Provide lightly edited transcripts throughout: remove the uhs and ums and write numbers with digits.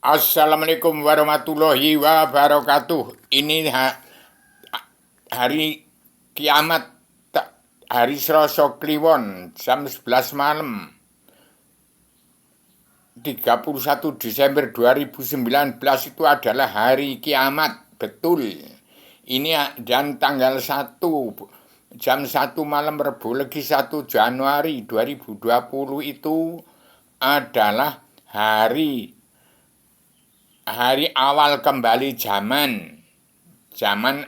Assalamualaikum warahmatullahi wabarakatuh. Ini hari kiamat, hari Selasa Kliwon, jam 11 malam, 31 Desember 2019 itu adalah hari kiamat, betul. Ini dan tanggal 1, jam 1 malam Rebu Legi 1 Januari 2020 itu adalah hari awal kembali zaman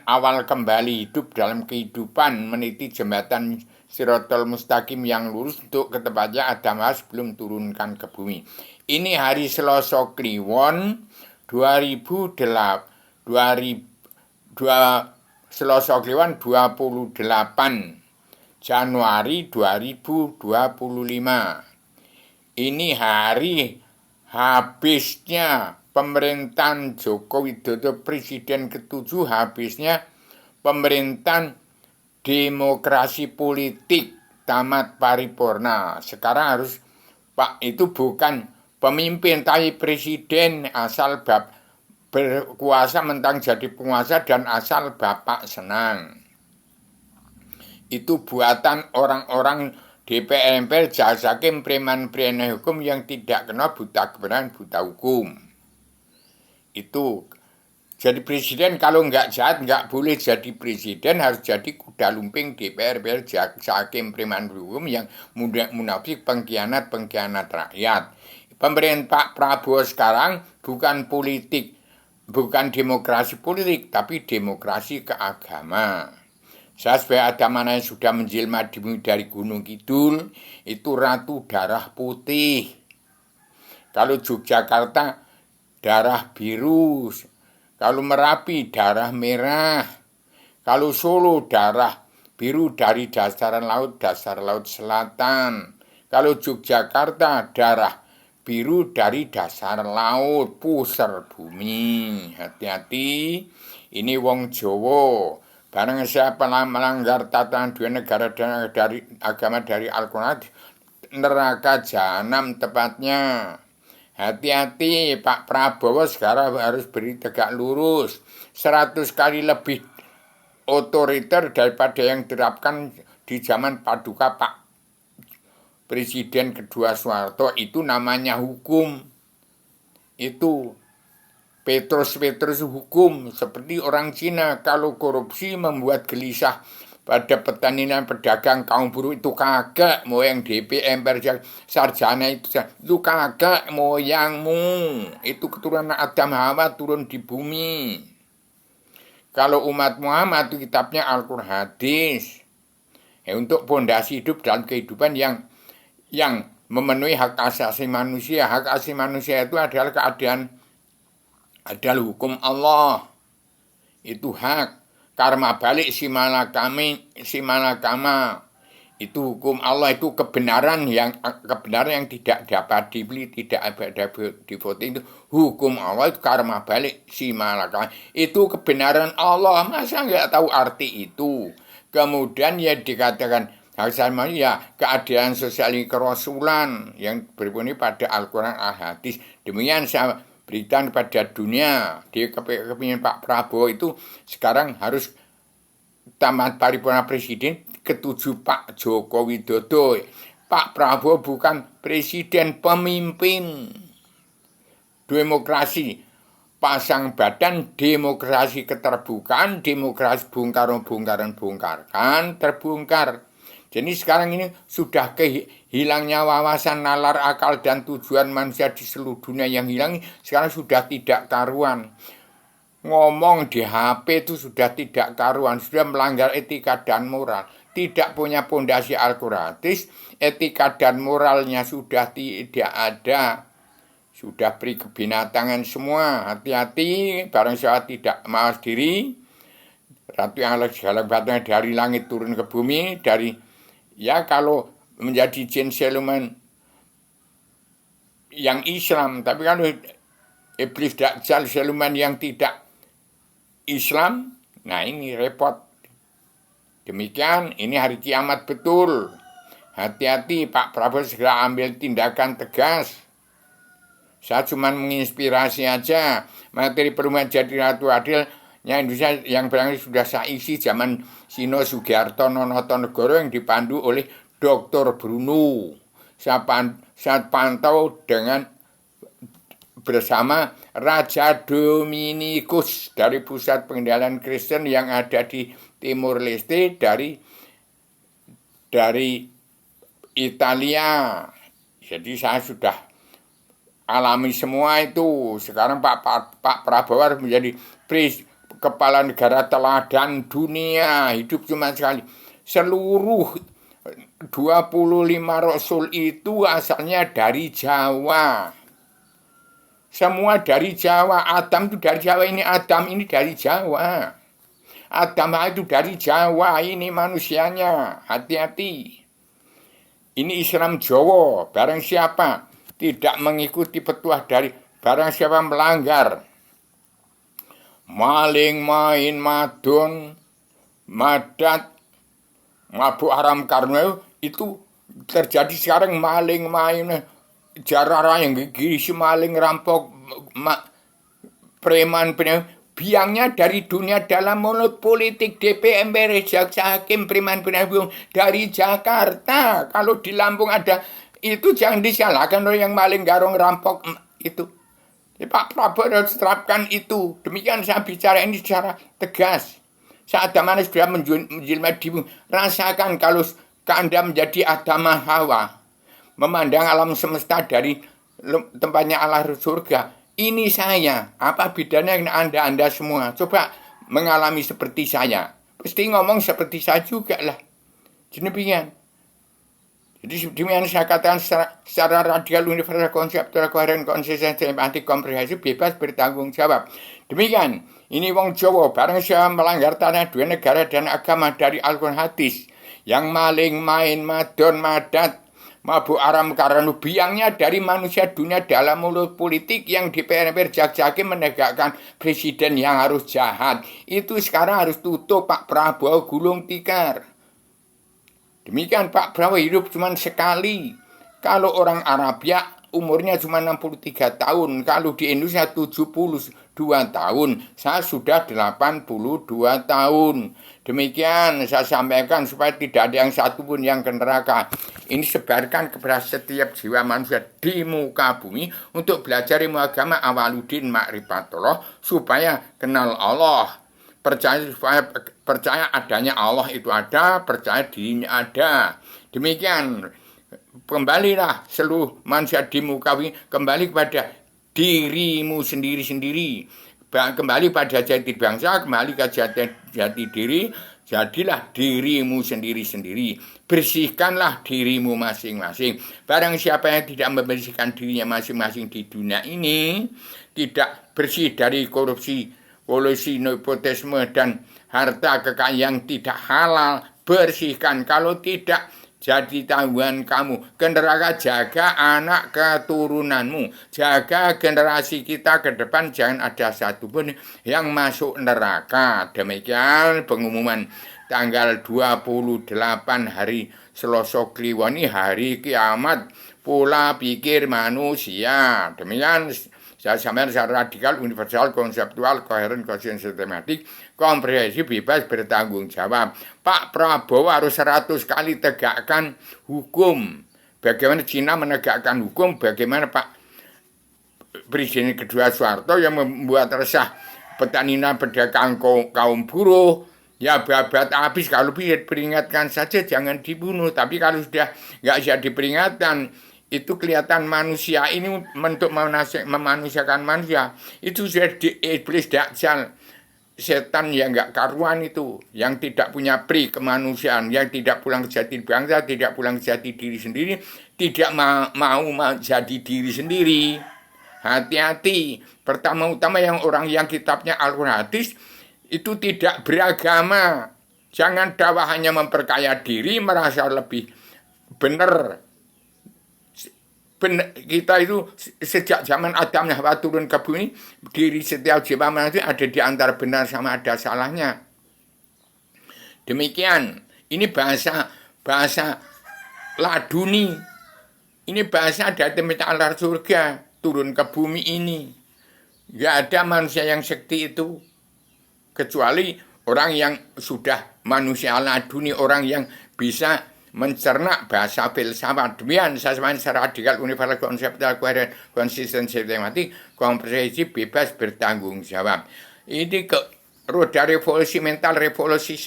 awal kembali hidup dalam kehidupan, meniti jembatan Sirotol Mustaqim yang lurus untuk ke tempatnya Adam sebelum turunkan ke bumi. Ini hari Selasa Kliwon 2008 Selasa Kliwon 28 Januari 2025. Ini hari habisnya pemerintahan Joko Widodo Presiden ke-7, habisnya pemerintahan demokrasi politik tamat paripurna. Sekarang harus Pak itu bukan pemimpin tapi presiden, asal bab berkuasa mentang jadi penguasa dan asal bapak senang. Itu buatan orang-orang DPR MPR, jaksa hakim, preman-preman hukum yang tidak kenal buta kebenaran, buta hukum. Itu jadi presiden kalau nggak jahat nggak boleh jadi presiden, harus jadi kuda lumping DPR, jaksa hakim, preman hukum yang munafik, pengkhianat rakyat. Pemerintah Pak Prabowo sekarang bukan politik, bukan demokrasi politik, tapi demokrasi keagama. Saya sebagai agama yang sudah menjelma dari Gunung Kidul, itu ratu darah putih. Kalau Yogyakarta darah biru, kalau Merapi darah merah, kalau Solo darah biru dari dasar laut selatan, kalau Yogyakarta darah biru dari dasar laut, pusar bumi. Hati-hati, ini wong Jawa. Barang siapa melanggar tatanan dua negara dari agama dari Al-Quran, neraka jahanam tepatnya. Hati-hati, Pak Prabowo sekarang harus beri tegak lurus. 100 kali lebih otoriter daripada yang diterapkan di zaman Paduka Pak Presiden kedua Soeharto. Itu namanya hukum. Itu Petrus hukum. Seperti orang Cina, kalau korupsi membuat gelisah pada petani dan pedagang, kaum buruh itu kagak mau yang DPR sarjana itu kagak moyangmu, itu keturunan Adam Hawa turun di bumi. Kalau umat Muhammad itu kitabnya Al-Quran hadis, untuk pondasi hidup dalam kehidupan yang memenuhi hak asasi manusia. Hak asasi manusia itu adalah adalah hukum Allah, itu hak. Karma balik si malakama itu hukum Allah, itu kebenaran yang tidak dapat dibeli, tidak ada di voting. Itu hukum Allah, itu karma balik si malakama, itu kebenaran Allah. Masa nggak tahu arti itu? Kemudian ya dikatakan hak asasi manusia, keadilan sosial kerasulan yang berbunyi pada Al-Quran al-Hadis. Demikian saya berikan kepada dunia. Di kepingin Pak Prabowo itu sekarang harus tamat paripurna presiden ke-7 Pak Joko Widodo. Pak Prabowo bukan presiden, pemimpin demokrasi. Pasang badan demokrasi keterbukaan, demokrasi bongkaran terbongkar. Jadi sekarang ini sudah hilangnya wawasan, nalar, akal, dan tujuan manusia di seluruh dunia yang hilang. Sekarang sudah tidak karuan. Ngomong di HP itu sudah tidak karuan. Sudah melanggar etika dan moral. Tidak punya pondasi Al-Quran. Etika dan moralnya sudah tidak ada. Sudah beri kebinatangan semua. Hati-hati, barang siapa tidak mawas diri, Ratu yang segala batangnya dari langit turun ke bumi, ya kalau menjadi jin siluman yang Islam, tapi kalau iblis dajjal siluman yang tidak Islam, nah ini repot. Demikian, ini hari kiamat betul. Hati-hati, Pak Prabowo segera ambil tindakan tegas. Saya cuma menginspirasi aja. Materi perumahan Jati Ratu Adilnya Indonesia yang barangkali sudah saya isi zaman Sino Sugiarto Notonegoro yang dipandu oleh Dr. Bruno. Saya pantau bersama Raja Dominikus dari Pusat Pengendalian Kristen yang ada di Timur Leste dari Italia. Jadi saya sudah alami semua itu. Sekarang Pak Prabowo harus menjadi kepala negara teladan dunia. Hidup cuma sekali. Seluruh 25 rasul itu asalnya dari Jawa. Semua dari Jawa. Adam itu dari Jawa. Adam ini dari Jawa. Adam itu dari Jawa. Ini manusianya. Hati-hati. Ini Islam Jawa. Barang siapa tidak mengikuti petuah dari barang siapa melanggar. Maling, main, madon, madat, mabuk haram karena itu terjadi sekarang. Maling, main, jarara yang gigi, maling, rampok, preman, biangnya dari dunia dalam mulut politik, DPR, jaksa hakim, preman, dari Jakarta. Kalau di Lampung ada, itu jangan disalahkan oleh yang maling, garong, rampok itu. Pak Prabowo harus terapkan itu. Demikian saya bicara ini secara tegas. Saat Adam sudah menjelma di rasakan kalau Anda menjadi Adam Hawa, memandang alam semesta dari tempatnya Allah surga. Ini saya. Apa bedanya dengan Anda semua? Coba mengalami seperti saya. Pasti ngomong seperti saya juga lah. Demikian. Jadi demikian saya katakan secara radikal, universal, konseptual, koheren, konsisten, empati, komprehensif, bebas bertanggung jawab. Demikian, ini wong Jawa, barang siapa melanggar tanah dua negara dan agama dari Al-Quran hadis, yang maling, main, madon, madat, mabuk haram karena biangnya dari manusia dunia dalam mulut politik yang DPR jaksa hakim menegakkan presiden yang harus jahat. Itu sekarang harus tutup. Pak Prabowo gulung tikar. Demikian Pak Prabowo hidup cuma sekali. Kalau orang Arabia umurnya cuma 63 tahun. Kalau di Indonesia 72 tahun. Saya sudah 82 tahun. Demikian saya sampaikan supaya tidak ada yang satupun yang ke neraka. Ini sebarkan kepada setiap jiwa manusia di muka bumi untuk belajar ilmu agama awaludin ma'rifatullah supaya kenal Allah. Percaya adanya Allah itu ada, percaya dirinya ada. Demikian, kembalilah seluruh manusia di muka bumi, kembali kepada dirimu sendiri-sendiri. Kembali pada jati bangsa, kembali ke jati diri, jadilah dirimu sendiri-sendiri. Bersihkanlah dirimu masing-masing. Barang siapa yang tidak membersihkan dirinya masing-masing di dunia ini, tidak bersih dari korupsi, kolusi, nepotisme, dan harta kekayaan tidak halal, bersihkan. Kalau tidak, jadi tanggungan kamu. Ke neraka, jaga anak keturunanmu. Jaga generasi kita ke depan, jangan ada satupun yang masuk neraka. Demikian pengumuman tanggal 28 hari Selasa Kliwon, hari kiamat. Pola pikir manusia. Demikian saya sampaikan secara radikal, universal, konseptual, koheren, konsisten, sistematik, komprehensif, bebas, bertanggung jawab. Pak Prabowo harus 100 kali tegakkan hukum. Bagaimana Cina menegakkan hukum, bagaimana Pak Presiden kedua Soeharto yang membuat resah petani dan pedagang kaum buruh. Ya babat habis, kalau bisa diperingatkan saja, jangan dibunuh. Tapi kalau sudah nggak bisa diperingatkan, itu kelihatan manusia ini untuk memanusiakan manusia. Itu sudah iblis dajjal, setan yang nggak karuan itu, yang tidak punya pri kemanusiaan, yang tidak pulang ke jati bangsa, tidak pulang ke jati diri sendiri, tidak mau jadi diri sendiri. Hati-hati. Pertama-tama orang yang kitabnya Al-Quran hadis itu tidak beragama. Jangan dakwah hanya memperkaya diri, merasa lebih benar. Kita itu sejak zaman Adam dan Hawa turun ke bumi, diri setiap jiwa manusia ada di antara benar sama ada salahnya. Demikian, ini bahasa laduni. Ini bahasa dari tempat Allah surga. turun ke bumi ini. Nggak ada manusia yang sekti itu. Kecuali orang yang sudah manusia laduni, orang yang bisa mencerna bahasa filsafat. Demikian sesuai secara radikal, universal, konseptual, koheren, konsisten, sistematik, komprehensif, bebas, bertanggung jawab. Ini roda revolusi mental, revolusi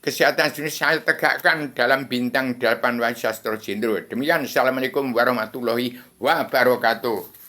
kesehatan dunia saya tegakkan dalam bintang 8 Sastro Jendro. Demikian, Assalamualaikum warahmatullahi wabarakatuh.